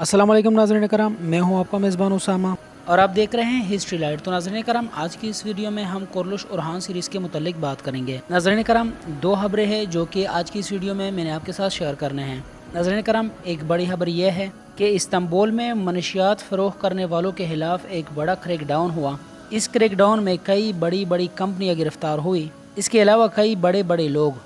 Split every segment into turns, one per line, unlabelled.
अस्सलाम वालेकुम नाज़रीन करम, मैं हूं आपका मेज़बान उसामा और आप देख रहे हैं हिस्ट्री लाइट। तो नाज़रीन करम, आज की इस वीडियो में हम कोरलुश ओरहान सीरीज़ के मुतालिक बात करेंगे। नाज़रीन करम, दो खबरें हैं जो कि आज की इस वीडियो में मैंने आपके साथ शेयर करने हैं। नाज़रीन करम, एक बड़ी खबर यह है कि इस्तांबुल में मनशियात फ़रोख्त करने वालों के खिलाफ एक बड़ा क्रैकडाउन हुआ। इस क्रैकडाउन में कई बड़ी बड़ी कंपनियाँ गिरफ्तार हुई। इसके अलावा कई बड़े बड़े लोग,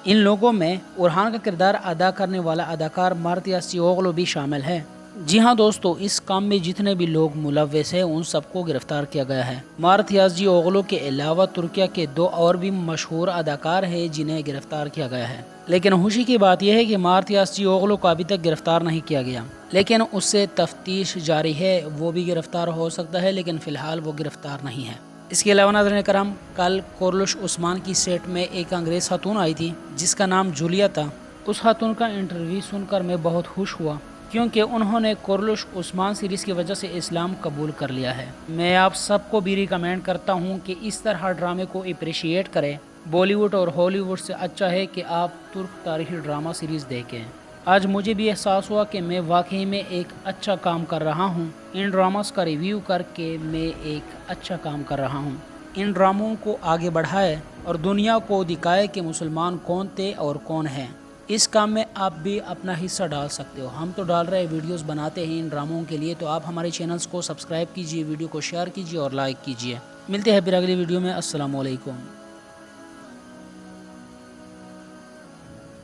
इन लोगों में ओरहान का किरदार अदा करने वाला अदाकार मार्त यासियोगलू भी शामिल है। जी हाँ दोस्तों, इस काम में जितने भी लोग मुलव्वस हैं उन सबको गिरफ्तार किया गया है। मार्त यासियोगलू के अलावा तुर्किया के दो और भी मशहूर अदाकार हैं जिन्हें गिरफ्तार किया गया है। लेकिन खुशी की बात यह है कि मार्त यासियोगलू को अभी तक गिरफ्तार नहीं किया गया, लेकिन उससे तफ्तीश जारी है। वो भी गिरफ्तार हो सकता है, लेकिन फ़िलहाल वो गिरफ्तार नहीं है। इसके अलावा नाज़रीन करम, कल कोरलुश उस्मान की सेट में एक अंग्रेज़ खातून आई थी जिसका नाम जूलिया था। उस खातून का इंटरव्यू सुनकर मैं बहुत खुश हुआ, क्योंकि उन्होंने कोरलुश उस्मान सीरीज़ की वजह से इस्लाम कबूल कर लिया है। मैं आप सबको भी रिकमेंड करता हूं कि इस तरह ड्रामे को अप्रिशिएट करें। बॉलीवुड और हॉलीवुड से अच्छा है कि आप तुर्क तारीखी ड्रामा सीरीज़ देखें। आज मुझे भी एहसास हुआ कि मैं वाकई में एक अच्छा काम कर रहा हूँ। इन ड्रामास का रिव्यू करके मैं एक अच्छा काम कर रहा हूँ। इन ड्रामों को आगे बढ़ाए और दुनिया को दिखाए कि मुसलमान कौन थे और कौन हैं। इस काम में आप भी अपना हिस्सा डाल सकते हो। हम तो डाल रहे वीडियोस बनाते हैं इन ड्रामों के लिए, तो आप हमारे चैनल्स को सब्सक्राइब कीजिए, वीडियो को शेयर कीजिए और लाइक कीजिए। मिलते हैं फिर अगली वीडियो में। अस्सलाम वालेकुम।